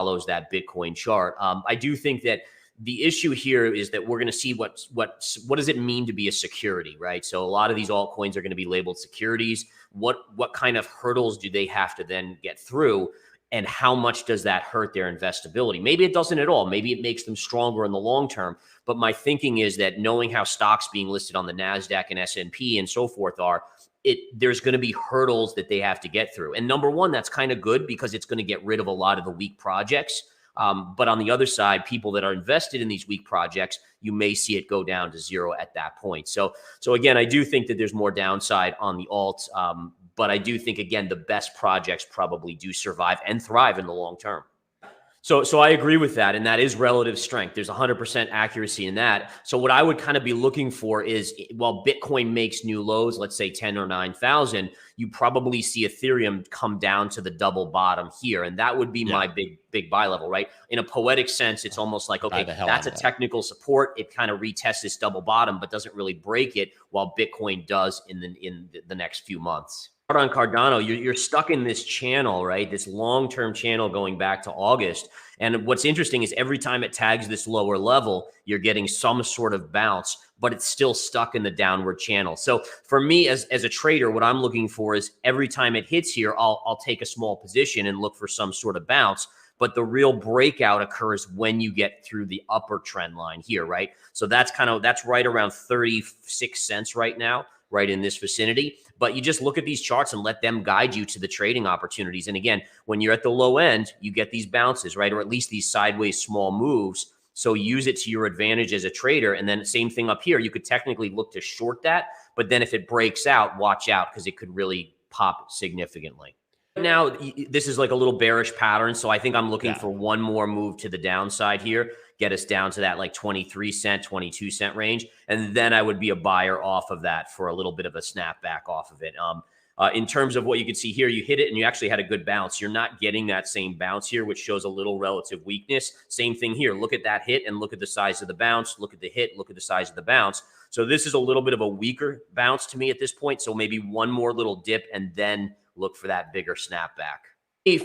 follows that Bitcoin chart. I do think that the issue here is that we're going to see what does it mean to be a security, right? So a lot of these altcoins are going to be labeled securities. What kind of hurdles do they have to then get through? And how much does that hurt their investability? Maybe it doesn't at all. Maybe it makes them stronger in the long term. But my thinking is that knowing how stocks being listed on the NASDAQ and S&P and so forth are, there's going to be hurdles that they have to get through. And number one, that's kind of good because it's going to get rid of a lot of the weak projects. But on the other side, people that are invested in these weak projects, you may see it go down to zero at that point. So again, I do think that there's more downside on the alts. But I do think, again, the best projects probably do survive and thrive in the long term. So I agree with that. And that is relative strength. There's 100% accuracy in that. So what I would kind of be looking for is, while Bitcoin makes new lows, let's say 10 or 9,000, you probably see Ethereum come down to the double bottom here. And that would be my big buy level, right? In a poetic sense, it's almost like, okay, that's a technical support. It kind of retests this double bottom, but doesn't really break it, while Bitcoin does in the next few months. On Cardano, you're stuck in this channel, right? This long-term channel going back to August. And what's interesting is every time it tags this lower level, you're getting some sort of bounce, but it's still stuck in the downward channel. So for me as a trader, what I'm looking for is every time it hits here, I'll take a small position and look for some sort of bounce. But the real breakout occurs when you get through the upper trend line here, right? So that's right around 36 cents right now, right in this vicinity. But you just look at these charts and let them guide you to the trading opportunities. And again, when you're at the low end, you get these bounces, right? Or at least these sideways small moves. So use it to your advantage as a trader. And then same thing up here. You could technically look to short that. But then if it breaks out, watch out, because it could really pop significantly. Now, this is like a little bearish pattern. So I think I'm looking for one more move to the downside here, get us down to that like 23 cent, 22 cent range. And then I would be a buyer off of that for a little bit of a snapback off of it. In terms of what you can see here, you hit it and you actually had a good bounce. You're not getting that same bounce here, which shows a little relative weakness. Same thing here. Look at that hit and look at the size of the bounce. Look at the hit, look at the size of the bounce. So this is a little bit of a weaker bounce to me at this point. So maybe one more little dip and then look for that bigger snapback.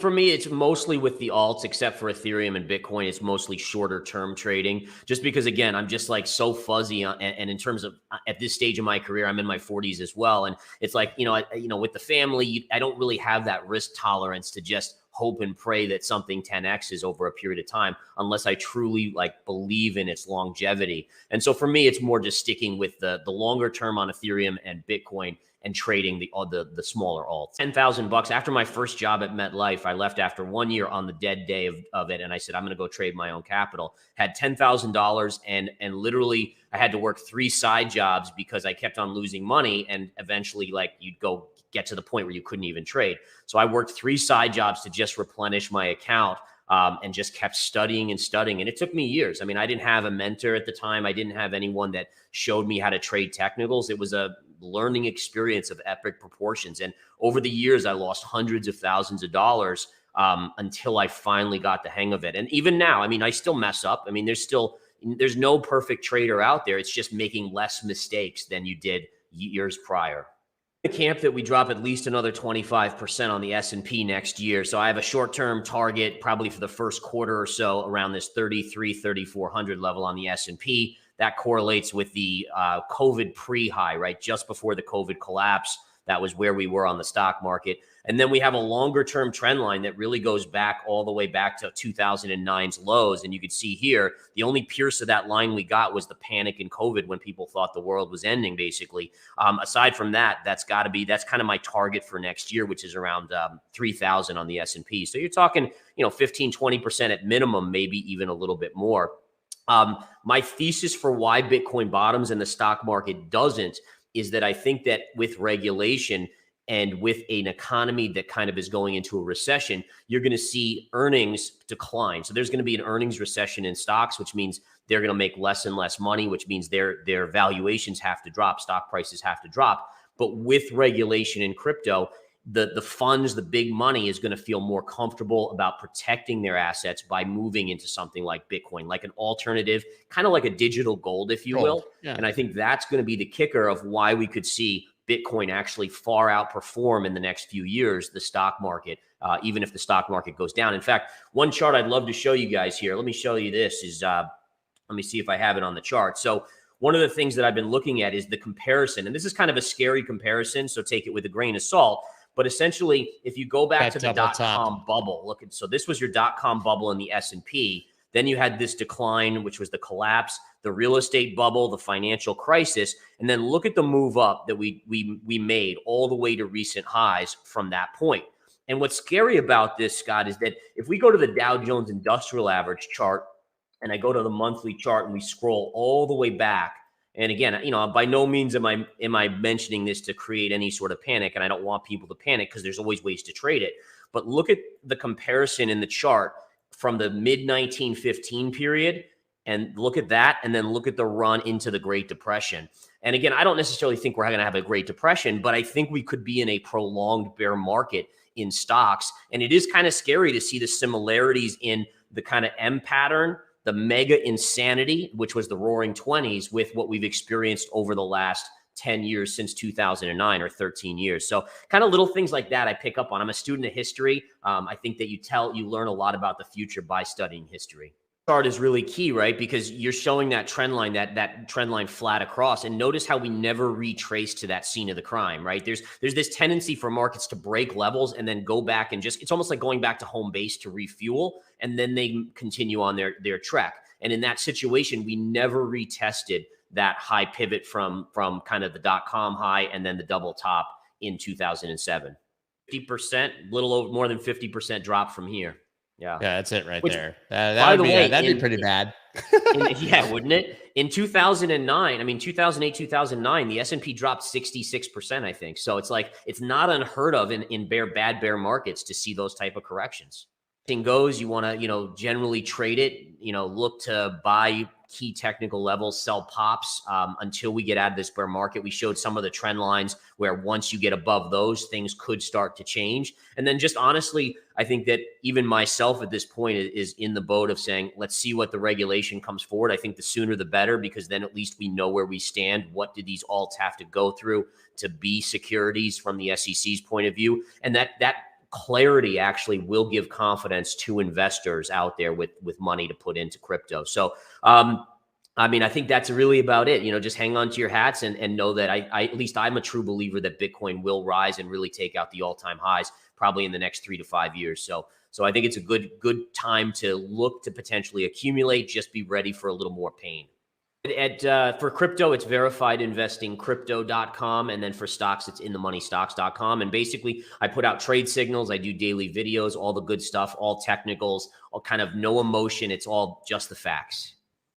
For me, it's mostly with the alts, except for Ethereum and Bitcoin. It's mostly shorter term trading, just because, again, I'm just like so fuzzy. And in terms of at this stage of my career, I'm in my 40s as well. And it's like, with the family, I don't really have that risk tolerance to just hope and pray that something 10X's over a period of time, unless I truly believe in its longevity. And so for me, it's more just sticking with the longer term on Ethereum and Bitcoin and trading the smaller alts. $10,000 after my first job at MetLife. I left after 1 year on the dead day of it. And I said, I'm going to go trade my own capital. Had $10,000 and literally I had to work 3 side jobs because I kept on losing money. And eventually you'd go get to the point where you couldn't even trade. So I worked 3 side jobs to just replenish my account. And just kept studying and studying. And it took me years. I mean, I didn't have a mentor at the time. I didn't have anyone that showed me how to trade technicals. It was a learning experience of epic proportions. And over the years, I lost hundreds of thousands of dollars until I finally got the hang of it. And even now, I mean, I still mess up. I mean, there's no perfect trader out there. It's just making less mistakes than you did years prior. The camp that we drop at least another 25% on the S&P next year. So I have a short-term target probably for the first quarter or so around this 3,400 level on the S&P. That correlates with the COVID pre-high, right? Just before the COVID collapse, that was where we were on the stock market. And then we have a longer-term trend line that really goes back all the way back to 2009's lows. And you can see here, the only pierce of that line we got was the panic in COVID when people thought the world was ending, basically. Aside from that, that's kind of my target for next year, which is around 3,000 on the S&P. So you're talking, 15, 20% at minimum, maybe even a little bit more. My thesis for why Bitcoin bottoms and the stock market doesn't is that I think that with regulation and with an economy that kind of is going into a recession, you're going to see earnings decline. So there's going to be an earnings recession in stocks, which means they're going to make less and less money, which means their valuations have to drop, stock prices have to drop. But with regulation in crypto, the funds, the big money is going to feel more comfortable about protecting their assets by moving into something like Bitcoin, like an alternative, kind of like a digital gold, if you will. Yeah. And I think that's going to be the kicker of why we could see Bitcoin actually far outperform in the next few years the stock market even if the stock market goes down. In fact, one chart I'd love to show you guys here. Let me show you this. Let me see if I have it on the chart. So one of the things that I've been looking at is the comparison. And this is kind of a scary comparison, so take it with a grain of salt. But essentially, if you go back to the dot-com bubble, look at, so this was your dot-com bubble in the S&P. Then you had this decline, which was the collapse, the real estate bubble, the financial crisis. And then look at the move up that we made all the way to recent highs from that point. And what's scary about this, Scott, is that if we go to the Dow Jones Industrial Average chart, and I go to the monthly chart and we scroll all the way back. And again, you know, by no means am I mentioning this to create any sort of panic, and I don't want people to panic because there's always ways to trade it. But look at the comparison in the chart from the mid-1915 period, and look at that, and then look at the run into the Great Depression. And again, I don't necessarily think we're going to have a Great Depression, but I think we could be in a prolonged bear market in stocks. And it is kind of scary to see the similarities in the kind of M pattern, the mega insanity, which was the roaring 20s, with what we've experienced over the last 10 years since 2009 or 13 years. So kind of little things like that I pick up on. I'm a student of history. I think that you learn a lot about the future by studying history. Chart is really key, right? Because you're showing that trend line, that trend line flat across, and notice how we never retrace to that scene of the crime, right? There's this tendency for markets to break levels and then go back and it's almost like going back to home base to refuel, and then they continue on their trek. And in that situation, we never retested that high pivot from kind of the dot-com high and then the double top in 2007. 50%, little over more than 50% drop from here. Yeah, that's it right there. That'd be pretty bad. Yeah, wouldn't it? In 2009, I mean, 2008, 2009, the S&P dropped 66%, I think. So it's like, it's not unheard of in bad bear markets to see those type of corrections. Thing goes, you want to, generally trade it, look to buy key technical levels, sell pops until we get out of this bear market. We showed some of the trend lines where once you get above those, things could start to change. And then just honestly, I think that even myself at this point is in the boat of saying, let's see what the regulation comes forward. I think the sooner the better, because then at least we know where we stand. What did these alts have to go through to be securities from the SEC's point of view? And that clarity actually will give confidence to investors out there with money to put into crypto. So, I mean, I think that's really about it. Just hang on to your hats and know that at least I'm a true believer that Bitcoin will rise and really take out the all-time highs probably in the next 3 to 5 years. So I think it's a good time to look to potentially accumulate. Just be ready for a little more pain. For crypto, it's verifiedinvestingcrypto.com. And then for stocks, it's inthemoneystocks.com. And basically, I put out trade signals. I do daily videos, all the good stuff, all technicals, all kind of no emotion. It's all just the facts.